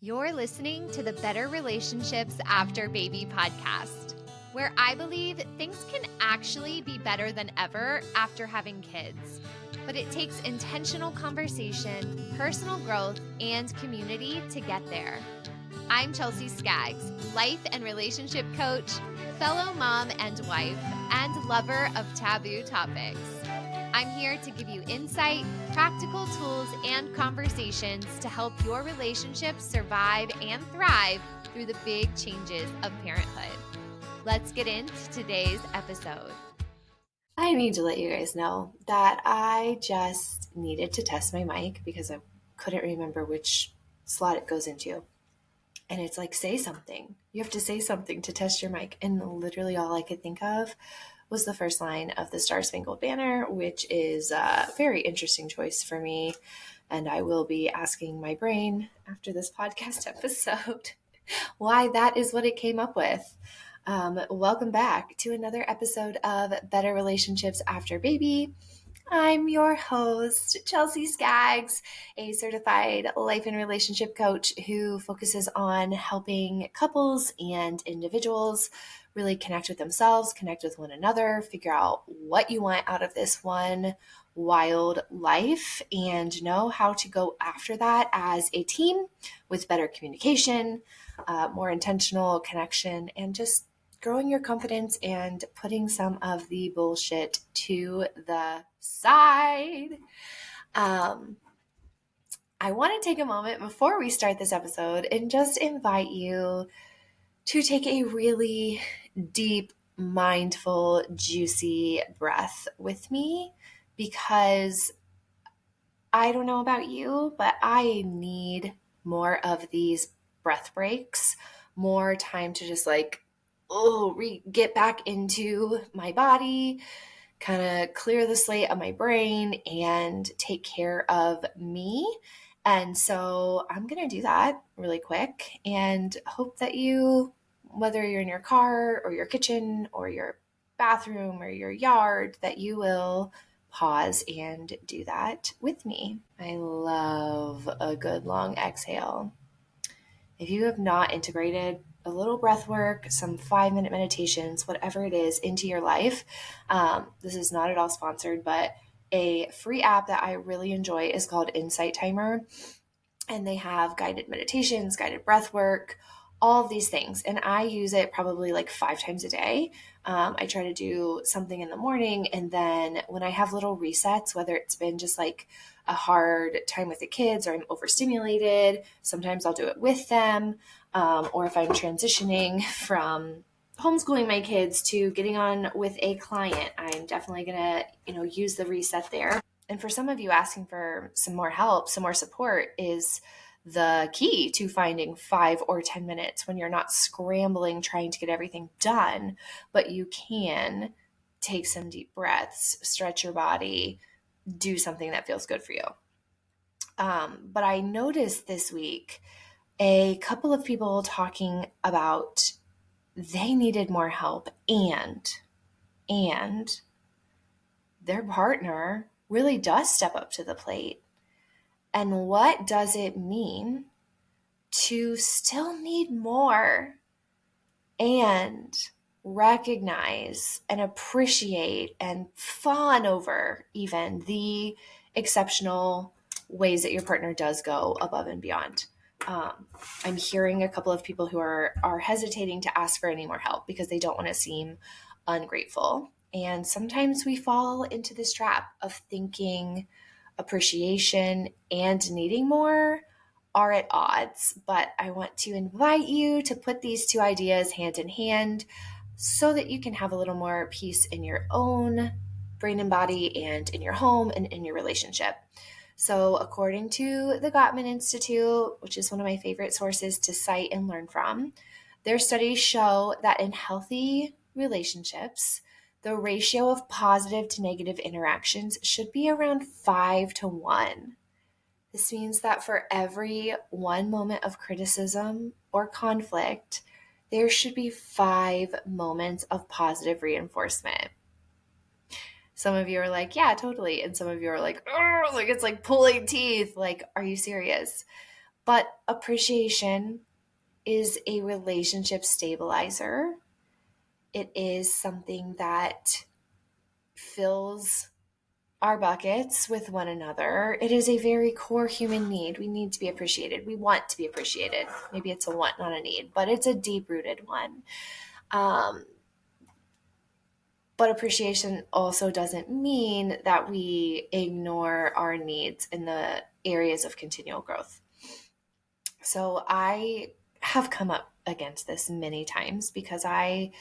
You're listening to the Better Relationships After Baby podcast, where I believe things can actually be better than ever after having kids. But it takes intentional conversation, personal growth, and community to get there. I'm Chelsea Skaggs, life and relationship coach, fellow mom and wife, and lover of taboo topics. I'm here to give you insight, practical tools, and conversations to help your relationships survive and thrive through the big changes of parenthood. Let's get into today's episode. I need to let you guys know that I just needed to test my mic because I couldn't remember which slot it goes into. And it's like, say something. You have to say something to test your mic. And literally all I could think of was the first line of the Star Spangled Banner, which is a very interesting choice for me. And I will be asking my brain after this podcast episode why that is what it came up with. Welcome back to another episode of Better Relationships After Baby. I'm your host, Chelsea Skaggs, a certified life and relationship coach who focuses on helping couples and individuals really connect with themselves, connect with one another, figure out what you want out of this one wild life, and know how to go after that as a team with better communication, more intentional connection, and just growing your confidence and putting some of the bullshit to the side. I want to take a moment before we start this episode and just invite you to take a really deep, mindful, juicy breath with me, because I don't know about you, but I need more of these breath breaks, more time to just get back into my body, kind of clear the slate of my brain and take care of me. And so I'm going to do that really quick and hope that you, whether you're in your car or your kitchen or your bathroom or your yard, that you will pause and do that with me. I love a good long exhale. If you have not integrated a little breath work, some 5-minute meditations, whatever it is, into your life, this is not at all sponsored, but a free app that I really enjoy is called Insight Timer. And they have guided meditations, guided breath work, all of these things. And I use it probably like 5 times a day. I try to do something in the morning. And then when I have little resets, whether it's been just like a hard time with the kids or I'm overstimulated, sometimes I'll do it with them. Or if I'm transitioning from homeschooling my kids to getting on with a client, I'm definitely going to, use the reset there. And for some of you, asking for some more help, some more support is the key to finding 5 or 10 minutes when you're not scrambling trying to get everything done, but you can take some deep breaths, stretch your body, do something that feels good for you. But I noticed this week a couple of people talking about they needed more help and their partner really does step up to the plate. And what does it mean to still need more and recognize and appreciate and fawn over even the exceptional ways that your partner does go above and beyond? I'm hearing a couple of people who are hesitating to ask for any more help because they don't want to seem ungrateful. And sometimes we fall into this trap of thinking appreciation and needing more are at odds. But I want to invite you to put these two ideas hand in hand so that you can have a little more peace in your own brain and body and in your home and in your relationship. So according to the Gottman Institute, which is one of my favorite sources to cite and learn from, their studies show that in healthy relationships, the ratio of positive to negative interactions should be around 5-1. This means that for every 1 moment of criticism or conflict, there should be 5 moments of positive reinforcement. Some of you are like, yeah, totally. And some of you are like, oh, like it's like pulling teeth. Like, are you serious? But appreciation is a relationship stabilizer. It is something that fills our buckets with one another. It is a very core human need. We need to be appreciated. We want to be appreciated. Maybe it's a want, not a need, but it's a deep-rooted one. But appreciation also doesn't mean that we ignore our needs in the areas of continual growth. So I have come up against this many times because I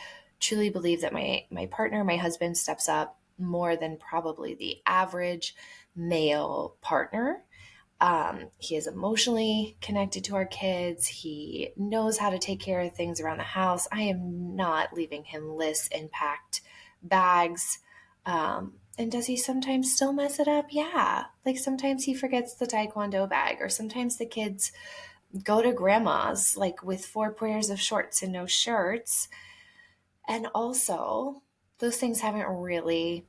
truly believe that my partner, my husband, steps up more than probably the average male partner. He is emotionally connected to our kids. He knows how to take care of things around the house. I am not leaving him lists and packed bags. And does he sometimes still mess it up? Yeah. Like sometimes he forgets the taekwondo bag, or sometimes the kids go to grandma's like with 4 pairs of shorts and no shirts. And also, those things haven't really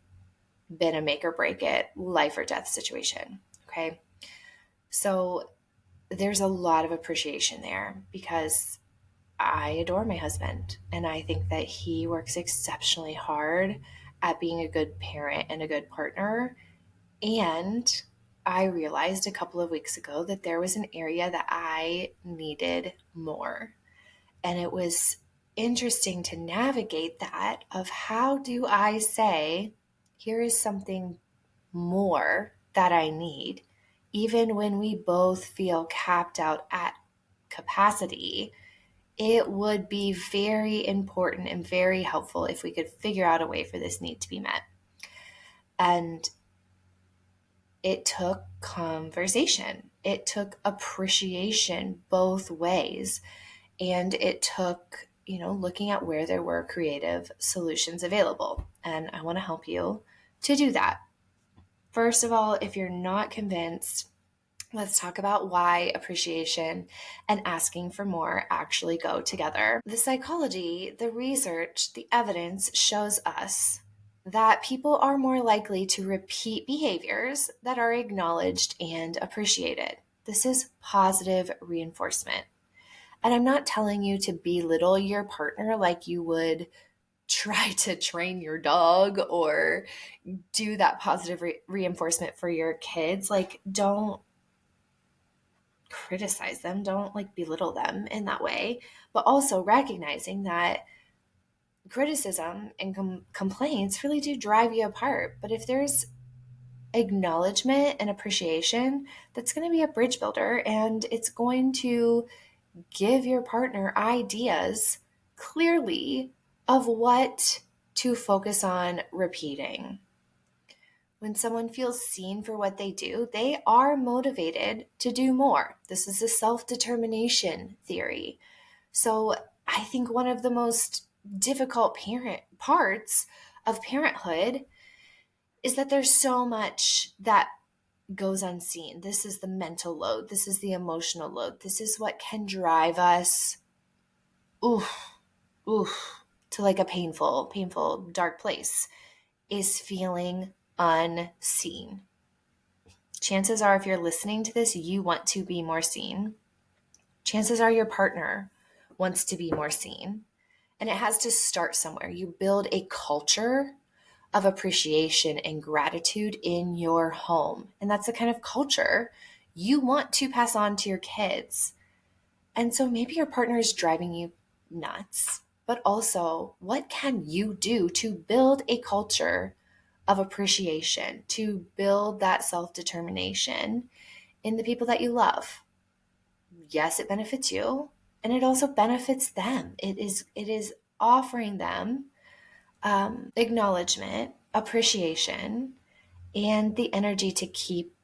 been a make or break it life or death situation. Okay. So there's a lot of appreciation there because I adore my husband and I think that he works exceptionally hard at being a good parent and a good partner. And I realized a couple of weeks ago that there was an area that I needed more. And it was interesting to navigate that of how do I say, here is something more that I need, even when we both feel capped out at capacity. It would be very important and very helpful if we could figure out a way for this need to be met. And it took conversation. It took appreciation both ways. And it took, looking at where there were creative solutions available. And I want to help you to do that. First of all, if you're not convinced, let's talk about why appreciation and asking for more actually go together. The psychology, the research, the evidence shows us that people are more likely to repeat behaviors that are acknowledged and appreciated. This is positive reinforcement. And I'm not telling you to belittle your partner like you would try to train your dog or do that positive reinforcement for your kids. Like, don't criticize them, don't belittle them in that way, but also recognizing that criticism and complaints really do drive you apart. But if there's acknowledgement and appreciation, that's going to be a bridge builder, and it's going to give your partner ideas clearly of what to focus on repeating. When someone feels seen for what they do, they are motivated to do more. This is a self-determination theory. So I think one of the most difficult parts of parenthood is that there's so much that goes unseen. This is the mental load. This is the emotional load. This is what can drive us to like a painful, dark place, is feeling unseen. Chances are, if you're listening to this, you want to be more seen. Chances are your partner wants to be more seen. And it has to start somewhere. You build a culture of appreciation and gratitude in your home. And that's the kind of culture you want to pass on to your kids. And so maybe your partner is driving you nuts, but also what can you do to build a culture of appreciation, to build that self-determination in the people that you love? Yes, it benefits you, and it also benefits them. It is offering them acknowledgement, appreciation, and the energy to keep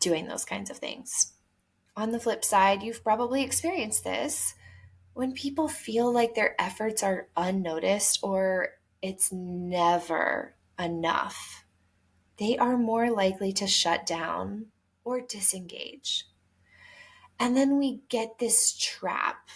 doing those kinds of things. On the flip side, you've probably experienced this when people feel like their efforts are unnoticed or it's never enough. They are more likely to shut down or disengage. And then we get this trap.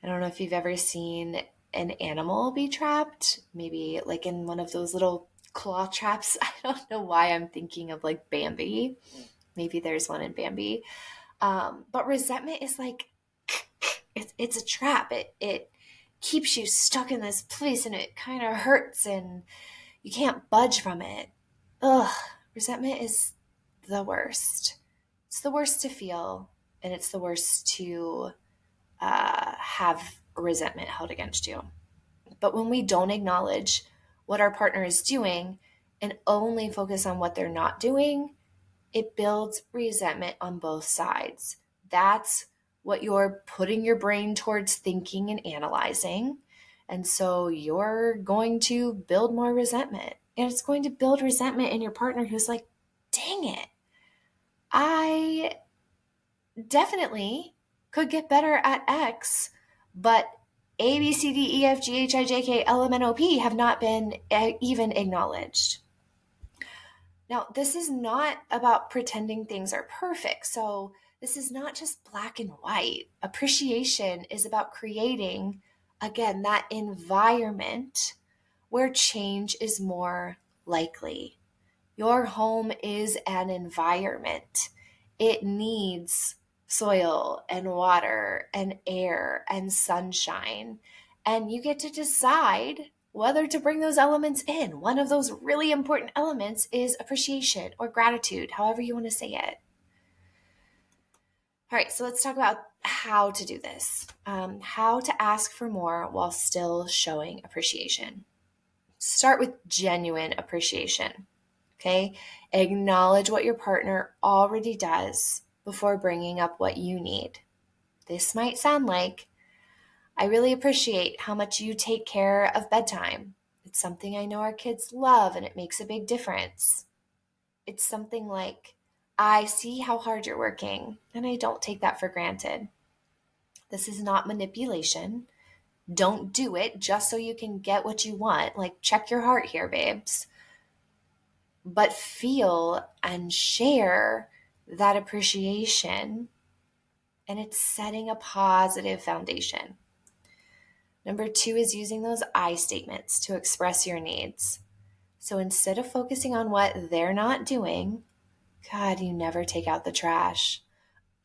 I don't know if you've ever seen an animal be trapped, maybe like in one of those little claw traps. I don't know why I'm thinking of like Bambi, Maybe there's one in Bambi. But resentment is like, it's a trap. It keeps you stuck in this place and it kind of hurts and you can't budge from it. Ugh, resentment is the worst. It's the worst to feel, and it's the worst to have resentment held against you. But when we don't acknowledge what our partner is doing and only focus on what they're not doing, it builds resentment on both sides. That's what you're putting your brain towards thinking and analyzing. And so you're going to build more resentment. And it's going to build resentment in your partner who's like, dang it, I definitely could get better at X, but A, B, C, D, E, F, G, H, I, J, K, L, M, N, O, P have not been even acknowledged. Now, this is not about pretending things are perfect. So this is not just black and white. Appreciation is about creating, again, that environment where change is more likely. Your home is an environment. It needs soil and water and air and sunshine. And you get to decide whether to bring those elements in. One of those really important elements is appreciation or gratitude, however you want to say it. All right, so let's talk about how to do this. How to ask for more while still showing appreciation. Start with genuine appreciation. Okay, acknowledge what your partner already does before bringing up what you need. This might sound like, I really appreciate how much you take care of bedtime. It's something I know our kids love and it makes a big difference. It's something like, I see how hard you're working and I don't take that for granted. This is not manipulation. Don't do it just so you can get what you want. Like, check your heart here, babes. But feel and share that appreciation, and it's setting a positive foundation. Number 2 is using those I statements to express your needs. So instead of focusing on what they're not doing, God, you never take out the trash.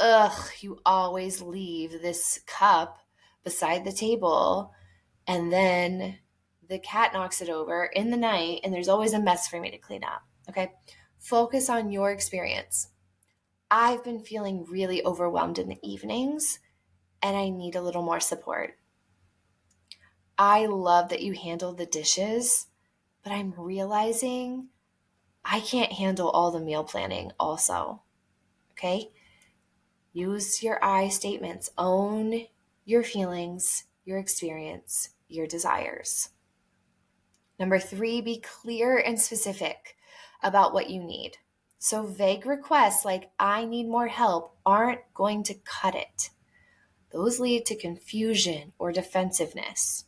Ugh, you always leave this cup beside the table, and then the cat knocks it over in the night, and there's always a mess for me to clean up. Okay, focus on your experience. I've been feeling really overwhelmed in the evenings, and I need a little more support. I love that you handle the dishes, but I'm realizing I can't handle all the meal planning also. Okay? Use your I statements. Own your feelings, your experience, your desires. Number 3, be clear and specific about what you need. So vague requests like, I need more help, aren't going to cut it. Those lead to confusion or defensiveness.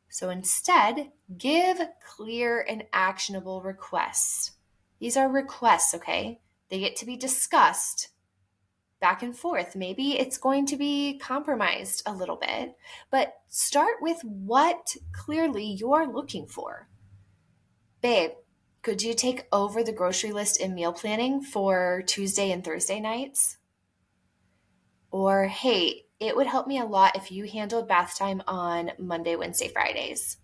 So instead, give clear and actionable requests. These are requests, okay? They get to be discussed back and forth. Maybe it's going to be compromised a little bit, but start with what clearly you're looking for. Babe, could you take over the grocery list and meal planning for Tuesday and Thursday nights? Or, hey, it would help me a lot if you handled bath time on Monday, Wednesday, Fridays.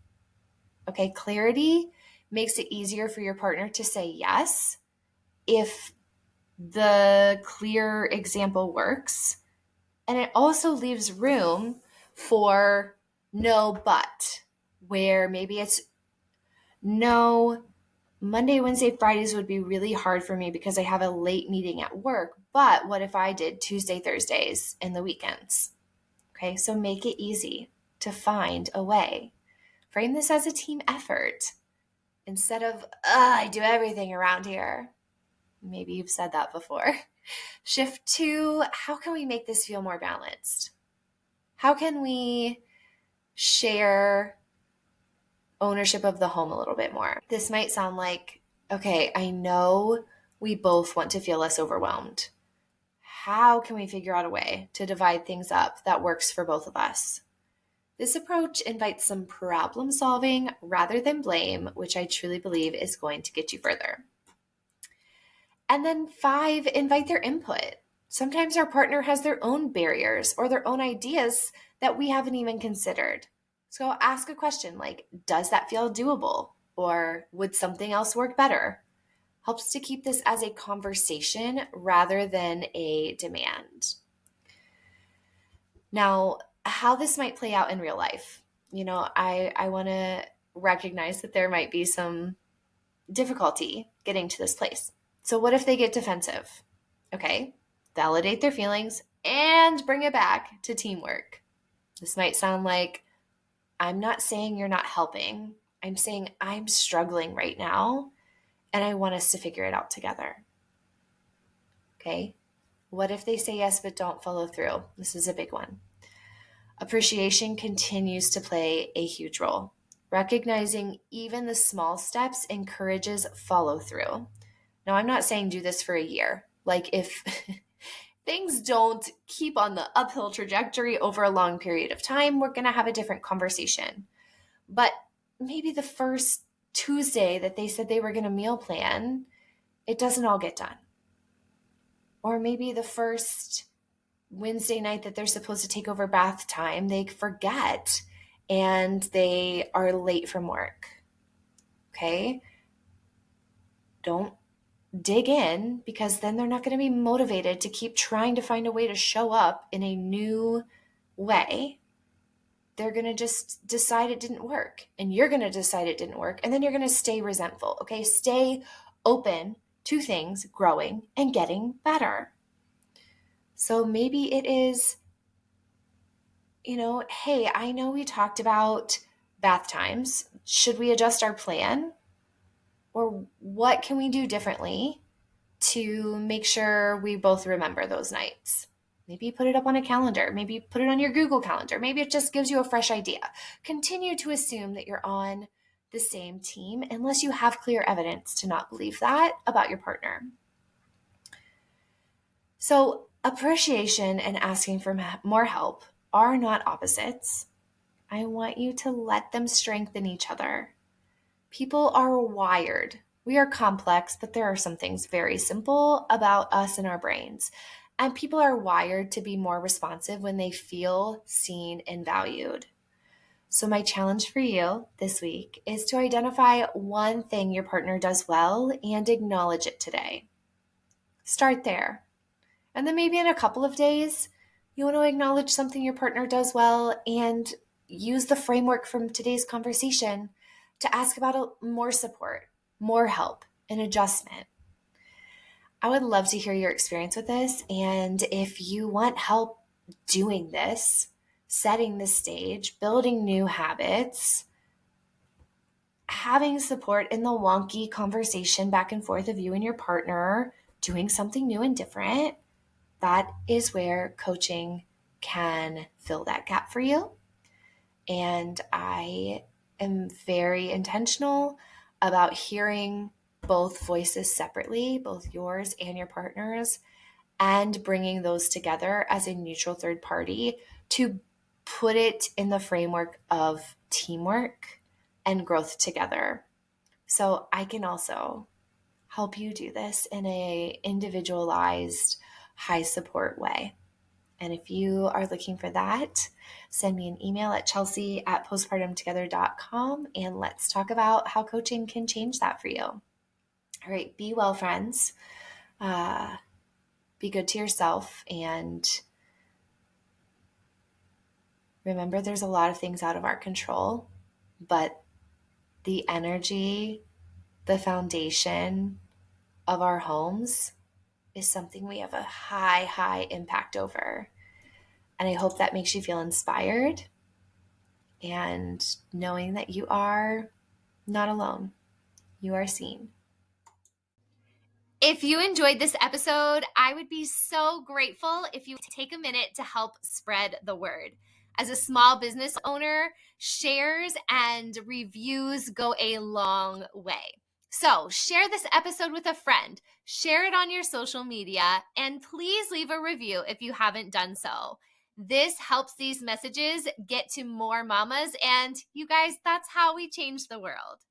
Okay, clarity makes it easier for your partner to say yes if the clear example works. And it also leaves room for no but, where maybe it's no, Monday, Wednesday, Fridays would be really hard for me because I have a late meeting at work. But what if I did Tuesday, Thursdays, and the weekends? Okay, so make it easy to find a way. Frame this as a team effort instead of, I do everything around here. Maybe you've said that before. Shift to, how can we make this feel more balanced? How can we share ownership of the home a little bit more? This might sound like, okay, I know we both want to feel less overwhelmed. How can we figure out a way to divide things up that works for both of us? This approach invites some problem solving rather than blame, which I truly believe is going to get you further. And then 5, invite their input. Sometimes our partner has their own barriers or their own ideas that we haven't even considered. So ask a question like, does that feel doable? Or would something else work better? Helps to keep this as a conversation rather than a demand. Now, how this might play out in real life. I want to recognize that there might be some difficulty getting to this place. So what if they get defensive? Okay, validate their feelings and bring it back to teamwork. This might sound like, I'm not saying you're not helping. I'm saying I'm struggling right now and I want us to figure it out together. Okay, what if they say yes but don't follow through? This is a big one. Appreciation continues to play a huge role. Recognizing even the small steps encourages follow through. Now, I'm not saying do this for a year. Like if things don't keep on the uphill trajectory over a long period of time, we're going to have a different conversation. But maybe the first Tuesday that they said they were going to meal plan, it doesn't all get done. Or maybe the first Wednesday night that they're supposed to take over bath time, they forget and they are late from work. Okay? Don't dig in, because then they're not going to be motivated to keep trying to find a way to show up in a new way. They're going to just decide it didn't work, and you're going to decide it didn't work, and then you're going to stay resentful. Okay? Stay open to things growing and getting better. So maybe it is, hey, I know we talked about bath times. Should we adjust our plan? Or what can we do differently to make sure we both remember those nights? Maybe put it up on a calendar. Maybe put it on your Google Calendar. Maybe it just gives you a fresh idea. Continue to assume that you're on the same team unless you have clear evidence to not believe that about your partner. So appreciation and asking for more help are not opposites. I want you to let them strengthen each other. People are wired. We are complex, but there are some things very simple about us and our brains. And people are wired to be more responsive when they feel seen and valued. So my challenge for you this week is to identify one thing your partner does well and acknowledge it today. Start there. And then maybe in a couple of days, you want to acknowledge something your partner does well and use the framework from today's conversation to ask about more support, more help, and adjustment. I would love to hear your experience with this. And if you want help doing this, setting the stage, building new habits, having support in the wonky conversation back and forth of you and your partner, doing something new and different, that is where coaching can fill that gap for you. And I am very intentional about hearing both voices separately, both yours and your partner's, and bringing those together as a neutral third party to put it in the framework of teamwork and growth together. So I can also help you do this in a individualized, high support way. And if you are looking for that, send me an email at chelsea@postpartumtogether.com and let's talk about how coaching can change that for you. All right, be well, friends. Be good to yourself, and remember there's a lot of things out of our control, but the energy, the foundation of our homes is something we have a high impact over. And I hope that makes you feel inspired and knowing that you are not alone. You are seen. If you enjoyed this episode, I would be so grateful if you take a minute to help spread the word. As a small business owner, shares and reviews go a long way. So share this episode with a friend, share it on your social media, and please leave a review if you haven't done so. This helps these messages get to more mamas, and you guys, that's how we change the world.